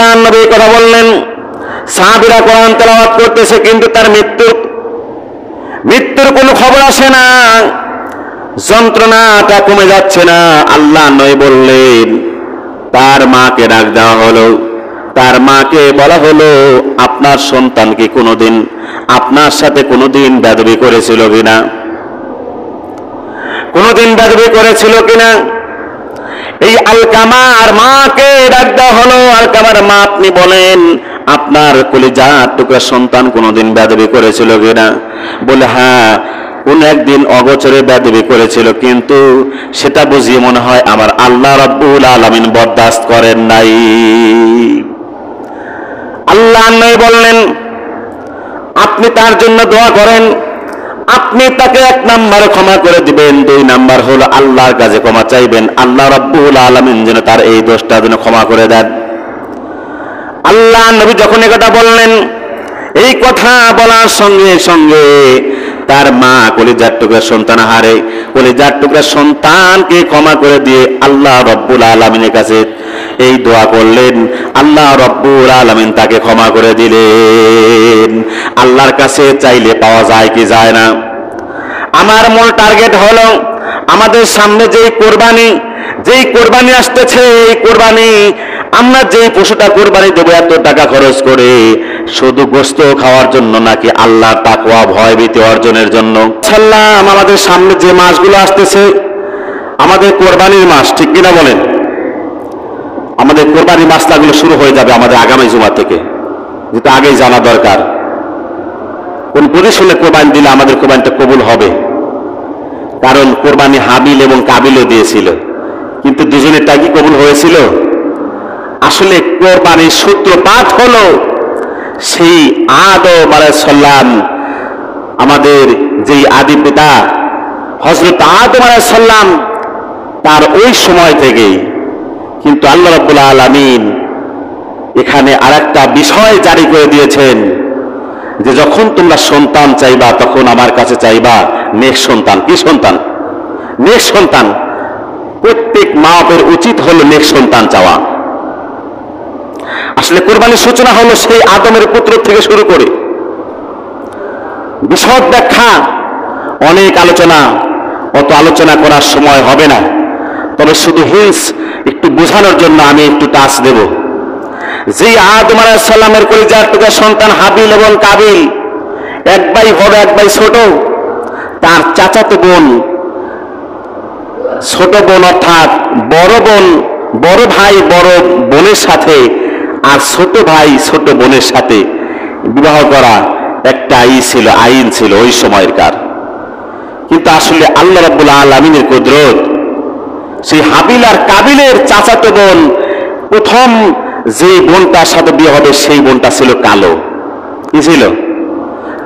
আল্লাহর নবী কথা বললেন। সাহাবীরা কোরআন তেলাওয়াত করতেছে, কিন্তু তার মৃত্যুর কোনো খবর আসে না, যন্ত্রণাটা কমে যাচ্ছে না। আল্লাহর নবী বললেন, তার মাকে ডাক দেওয়া হলো। তার মাকে বলা হলো, আপনার সন্তান কি কোনোদিন আপনার সাথে কোনোদিন বেয়াদবি করেছিল কিনা, কোনোদিন বেয়াদবি করেছিল কিনা? এই আলকামার মাকে ডাক দেওয়া হলো। আলকামার মা, আপনি বলেন, আপনার কলিজার টুকরা সন্তান কোনোদিন বেয়াদবি করেছিল কিনা? বলে, হ্যাঁ, কোন একদিন অগোচরে বেয়াদবি করেছিল, কিন্তু সেটা বুঝিয়ে মনে হয় আমার আল্লাহ রাব্বুল আলামিন বরদাস্ত করেন নাই। আল্লাহ নবী বললেন, আপনি তার জন্য দোয়া করেন। আপনি তাকে 1 নাম্বার ক্ষমা করে দিবেন, 2 নাম্বার হলো আল্লাহর কাছে ক্ষমা চাইবেন, আল্লাহ রাব্বুল আলামিন যেন তার এই দোষটা যেন ক্ষমা করে দেন। আল্লাহ নবী যখন কথা বললেন, এই কথা বলার সঙ্গে সঙ্গে তার মা কলিজার টুকরা সন্তান হারে কলিজার টুকরা সন্তানকে ক্ষমা করে দিয়ে আল্লাহ রাব্বুল আলামিনের কাছে এই দোয়া করলেন। আল্লাহ রাব্বুল আলামিন তাকে ক্ষমা করে দিলেন। আল্লাহর কাছে চাইলে পাওয়া যায় কি যায় না? আমার মূল টার্গেট হলো, আমাদের সামনে যেই কোরবানি আসতেছে, এই কোরবানি আমরা যেই পশুটা কোরবানি দেবো এত টাকা খরচ করে, শুধু গোশত খাওয়ার জন্য নাকি আল্লাহর তাকওয়া ভয় ভীতি অর্জনের জন্য? সাল্লাম, আমাদের সামনে যে মাসগুলো আসতেছে আমাদের কোরবানির মাস, ঠিক কিনা বলেন? আমাদের কোরবানির মাসগুলো শুরু হয়ে যাবে আমাদের আগামী জুমা থেকে, যেটা আগেই জানা দরকার। কোন পজিশনে কোরবানি দিলে আমাদের কোরবানিটা কবুল হবে? কারণ কোরবানি হাবিল এবং কাবিলও দিয়েছিল, কিন্তু দুজনেরটা কি কবুল হয়েছিল? আসলে কোরবানির সূত্রপাত হলো সেই আদম আলাইহিস সালাম, আমাদের যেই আদি পিতা হযরত আদম আলাইহিস সালাম, তার ওই সময় থেকেই। কিন্তু আল্লাহ রাব্বুল আলামিন এখানে আরেকটা বিষয় জারি করে দিয়েছেন, যে যখন তোমরা সন্তান চাইবা তখন আমার কাছে চাইবা নেক সন্তান। কি সন্তান? নেক সন্তান। প্রত্যেক মা বাবার উচিত হলো নেক সন্তান চাওয়া। আসলে কোরবানির সূচনা হলো সেই আদমের পুত্র থেকে শুরু করে। বিশদ ব্যাখ্যা, অনেক আলোচনা, অত আলোচনা করার সময় হবে না। তবে শুধু হিন্স একটু বোঝানোর জন্য আমি একটু টাচ দেব। যে আদম আলাইহিস সালামের কলিজার টুকরা সন্তান হাবিল এবং কাবিল, এক ভাই বড় এক ভাই ছোট, তার চাচাতো বোন ছোট বোন, অর্থাৎ বড় ভাই বড় বোনের সাথে আর ছোট ভাই ছোট বোনের সাথে বিবাহ করা একটা আইন ছিল ওই সময়কার। কিন্তু আসলে আল্লাহ রাব্বুল আলামিনের কুদরত, সেই হাবিল আর কাবিলের চাচাতো বোন, প্রথম যে বোনটার সাথে বিয়ে হবে সেই বোনটা ছিল কালো। কি ছিল?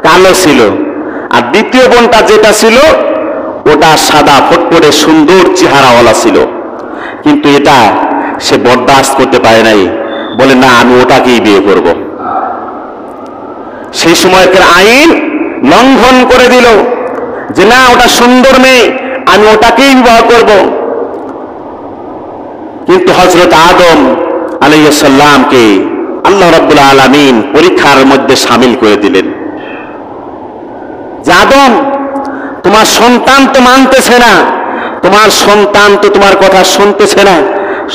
কালো ছিল। আর দ্বিতীয় বোনটা যেটা ছিল ওটা সাদা ফটফটে সুন্দর চেহারাওয়ালা ছিল। কিন্তু এটা সে বরদাস্ত করতে পারে নাই, বলে না, আমি ওটাকেই বিয়ে করব। সেই সময়কার আইন লঙ্ঘন করে দিল যে না, ওটা সুন্দর মেয়ে, আমি ওটাকেই বিবাহ করব। কিন্তু হযরত আদম আলাইহিস সালামকে আল্লাহ রাব্বুল আলামিন পরীক্ষার মধ্যে শামিল করে দিলেন। যে আদম, তোমার সন্তান তো মানতেছে না, তোমার সন্তান তো তোমার কথা শুনতেছে না,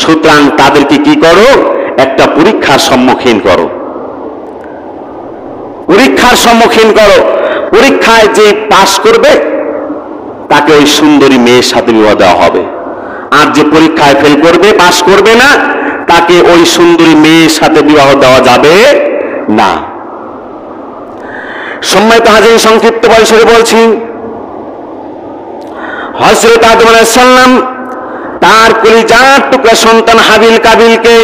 সুতরাং তাদেরকে কি করো? একটা পরীক্ষার সম্মুখীন করো। পরীক্ষায় যে পাশ করবে তাকে ওই সুন্দরী মেয়ের সাথে বিবাহ দেওয়া হবে। আর যে পরীক্ষায় ফেল করবে, পাশ করবে না, তাকে ওই সুন্দরী মেয়ের সাথে বিবাহ দেওয়া যাবে না। সম্মানিত হাজির, সংক্ষিপ্ত পরিসরে বলছি, হযরত আদম আলাইহিস সালাম তার কলিজার টুকরা সন্তান হাবিল কাবিলকে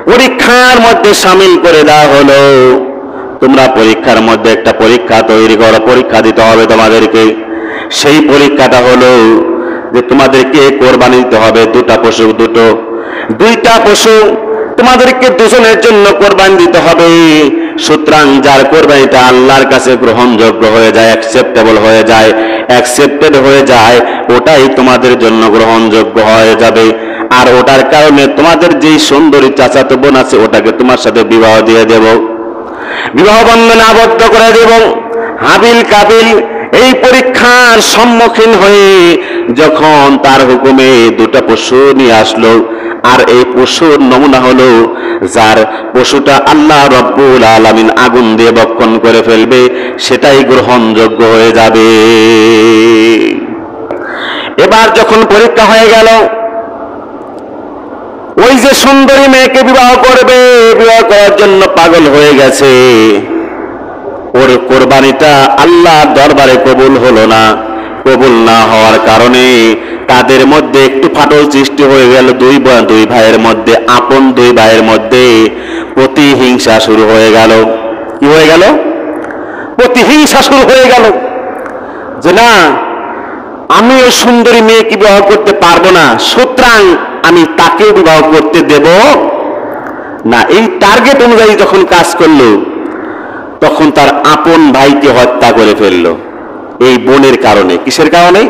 পরীক্ষার মধ্যে শামিল করে দেওয়া হলো। তোমরা পরীক্ষার মধ্যে একটা পরীক্ষা তৈরি করো, পরীক্ষা দিতে হবে তোমাদেরকে। সেই পরীক্ষাটা হলো যে তোমাদেরকে কোরবানি দিতে হবে দুইটা পশু তোমাদেরকে দুজনের জন্য কোরবানি দিতে হবে। সুতরাং যার কোরবানিটা আল্লাহর কাছে গ্রহণযোগ্য হয়ে যায়, অ্যাকসেপ্টেড হয়ে যায়, ওটাই তোমাদের জন্য গ্রহণযোগ্য হয়ে যাবে। আর ওটার কারণে তোমাদের যেই সুন্দরী চাচাতো বোন আছে ওটাকে তোমার সাথে বিবাহ দিয়ে দেব, বিবাহ বন্ধনে আবদ্ধ করে দেব। হাবিল কাবিল এই পরীক্ষার সম্মুখীন হয়ে যখন তার হুকুমে দুটা পশু নিয়ে আসলো, আর এই পশুর নমুনা হলো যার পশুটা আল্লাহ রব্বুল আলামিন আগুন দিয়ে ভক্ষণ করে ফেলবে, সেটাই গ্রহণযোগ্য হয়ে যাবে। এবার যখন পরীক্ষা হয়ে গেল, ওই যে সুন্দরী মেয়েকে বিবাহ করবে, বিবাহ করার জন্য পাগল হয়ে গেছে, ওর কোরবানিটা আল্লাহর দরবারে কবুল হলো না। কবুল না হওয়ার কারণে তাদের মধ্যে একটু ফাটল সৃষ্টি হয়ে গেল। দুই ভাইয়ের মধ্যে, আপন দুই ভাইয়ের মধ্যে প্রতিহিংসা শুরু হয়ে গেল। কি হয়ে গেল? প্রতিহিংসা শুরু হয়ে গেল যে না, আমি ওই সুন্দরী মেয়েকে বিবাহ করতে পারবো না, সুতরাং আমি তাকে বিবাহ করতে দেব না। এই টার্গেট অনুযায়ী যখন কাজ করলো, তখন তার আপন ভাইকে হত্যা করে ফেললো এই বোনের কারণে। কিসের কারণে?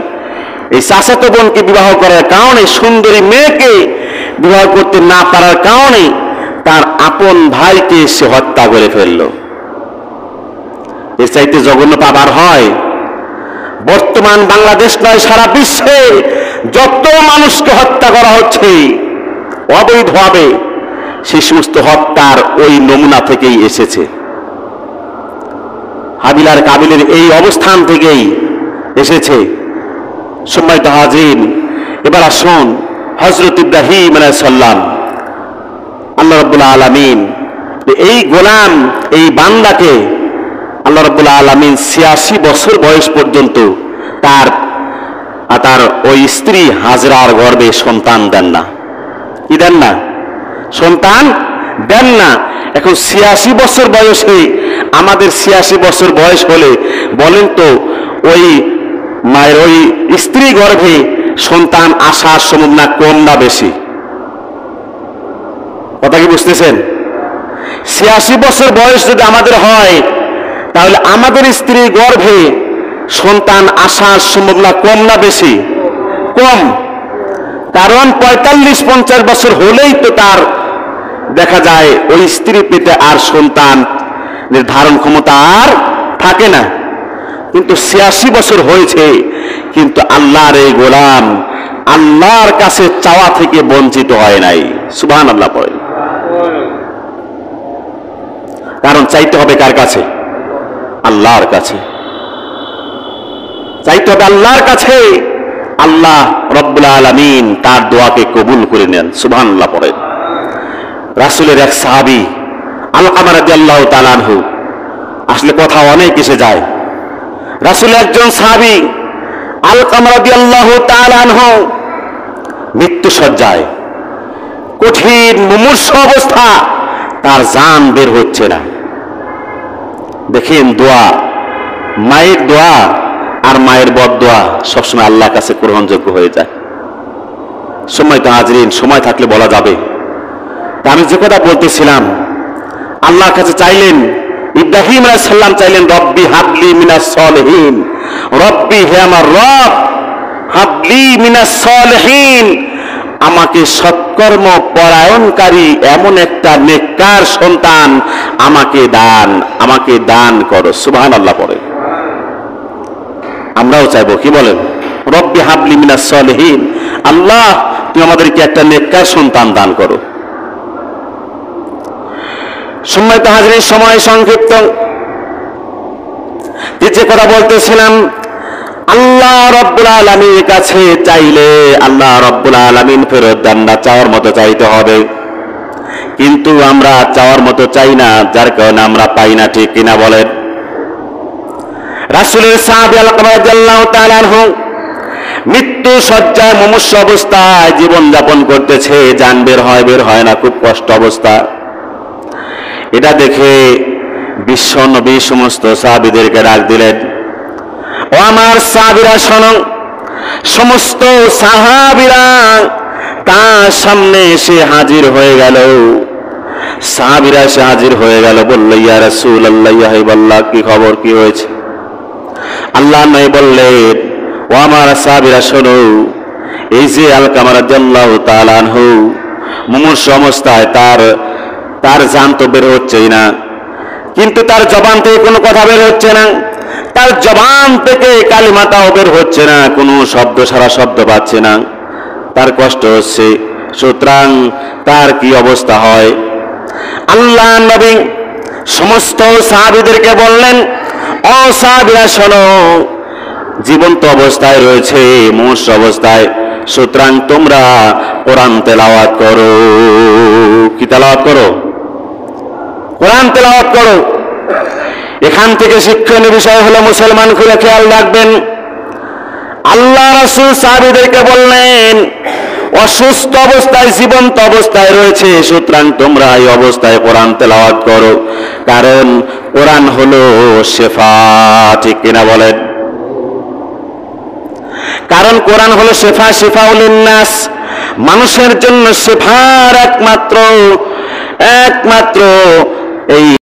এই চাচাতো বোনকে বিবাহ করার কারণে, সুন্দরী মেয়েকে বিবাহ করতে না পারার কারণে তার আপন ভাইকে সে হত্যা করে ফেললো। এর চাইতে জঘন্য পাবার হয়? বর্তমান বাংলাদেশ নয়, সারা বিশ্বে যত মানুষকে হত্যা করা হচ্ছে অবৈধভাবে, সেই সমস্ত হত্যার ওই নমুনা থেকেই এসেছে। হাবিল আর কাবিলের এই অবস্থান থেকেই এসেছে। সম্মানিত হাজির, এবার আসুন হযরত ইব্রাহিম আলাইহিস সালাম, আল্লাহ রাব্বুল আলামিন এই গোলাম, এই বান্দাকে আল্লাহ রাব্বুল আলামিন ৮৬ বছর বয়স পর্যন্ত তার ওই স্ত্রী হাজরার গর্ভে সন্তান দেন না। কি দেন না? সন্তান দেন না। এখন ৮৬ বছর বয়সে, আমাদের ৮৬ বছর বয়স হলে বলেন তো ওই মায়ের ওই স্ত্রী গর্ভে সন্তান আসার সম্ভাবনা কম না বেশি? কথা কি বুঝতেছেন? ৮৬ বছর বয়স যদি আমাদের হয়, তাহলে আমাদের স্ত্রীর গর্ভে সন্তান আসার সম্ভাবনা কম না বেশি? কম। কারণ ৪৫-৫০ বছর হলেই তো তার দেখা যায় ওই স্ত্রী পেটে আর সন্তান ধারণ ক্ষমতা আর থাকে না। কিন্তু ৮৬ বছর হয়েছে, কিন্তু আল্লাহর এই গোলাম আল্লাহর কাছে চাওয়া থেকে বঞ্চিত হয় নাই। সুবহানাল্লাহ পড়েন। কারণ চাইতে হবে কার কাছে? আল্লাহর কাছে। চাইতে হবে আল্লাহর কাছে। আল্লাহ রব্বুল আলামিন তার দোয়াকে কবুল করে নেন। সুবহানাল্লাহ পড়েন। রাসূলের এক সাহাবী আলকামা রাদিয়াল্লাহু তাআলা আনহু, আসলে কথা অনেক এসে যায়। রাসূলের একজন সাহাবী আলকামা রাদিয়াল্লাহু তাআলা আনহু মৃত্যু সজ্জায়, কঠিন মুমূর্ষু অবস্থা, তার জান বের হচ্ছে না। দেখেন দোয়া, মায়ের দোয়া আর মায়ের বদদোয়া সবসময় আল্লাহর কাছে গ্রহণযোগ্য হয়ে যায়। সম্মানিত হাজিরিন, সময় থাকলে বলা যাবে। আমি যে কথা বলতেছিলাম, আল্লাহর কাছে চাইলেন, ইব্রাহিম আলাইহিস সালাম চাইলেন, রব্বি হাবলি মিনাস সলিহিন, রব্বি হে আমার রব, হাবলি মিনাস সলিহিন, আমাকে সৎকর্ম পরায়ণকারী এমন একটা নেককার সন্তান আমাকে দান করো। সুবহানাল্লাহ পড়ে। আমরাও চাইবো, কি বলেন? রব্বি হাবলি মিনাস সলিহিন, আল্লাহ তুমি আমাদেরকে একটা নেককার সন্তান দান করো। সম্মানিত হাজির, সময় সংক্ষিপ্ত। যে কথা বলতেছিলাম, আল্লাহ রব্বুল আলামিনের কাছে চাইলে আল্লাহ রব্বুল আলামিন ফেরত দেন না, চাওয়ার মতো চাইতে হবে। কিন্তু আমরা চাওয়ার মতো চাই না, যার কারণে আমরা পাই না। ঠিক কিনা বলেন? রাসূলের সাহাবী আলকামা রাদিয়াল্লাহু তাআলা আনহু মৃত্যু শয্যায় মুমূর্ষু অবস্থায় জীবন যাপন করতেছে, জান বের হয় না, খুব কষ্ট অবস্থা। এটা দেখে বিশ্ব নবী সমস্ত সাহাবীদেরকে ডাক দিলেন, ও আমার সাহাবীরা শোনো। সমস্ত সাহাবীরা তার সামনে এসে হাজির হয়ে গেল। সাহাবীরা এসে হাজির হয়ে গেল, বলল, ইয়া রাসূলুল্লাহ, ইয়া হাবিবাল্লাহ, কি খবর, কি হয়েছে? আল্লাহ নবী বললেন, ও আমার সাহাবীরা শোনো, এই যে আলকামা রাদিয়াল্লাহু তাআলা আনহু মুমূর্ষু অবস্থায় তার জান তো বের হচ্ছেই না, কিন্তু তার জবান থেকে কোনো কথা বের হচ্ছে না, তার জবান থেকে কালিমাটাও বের হচ্ছে না, কোনো শব্দ সারা শব্দ পাচ্ছে না, তার কষ্ট হচ্ছে। সুতরাং তার কি অবস্থা হয়? আল্লাহ নবী সমস্ত সাহাবীদেরকে বললেন, ও সাহাবীরা শোনো, জীবন্ত অবস্থায় রয়েছে, মুমূর্ষু অবস্থায়, সুতরাং তোমরা কোরআন তেলাওয়াত করো। কি তেলাওয়াত করো? কোরআন তেলাওয়াত করো। এখান থেকে শিক্ষণীয় বিষয় হলো, মুসলমান খুলে খেয়াল রাখবেন, আল্লাহ রাসূল সাহাবীদেরকে বললেন অসুস্থ অবস্থায় জীবন্ত অবস্থায় রয়েছে, সুতরাং তোমরা এই অবস্থায় কোরআন তেলাওয়াত করো, কারণ কোরআন হলো শিফা। ঠিক কিনা বলেন? কারণ কোরআন হলো শিফা, শিফাউল লিন্নাস, মানুষের জন্য শিফার একমাত্র এই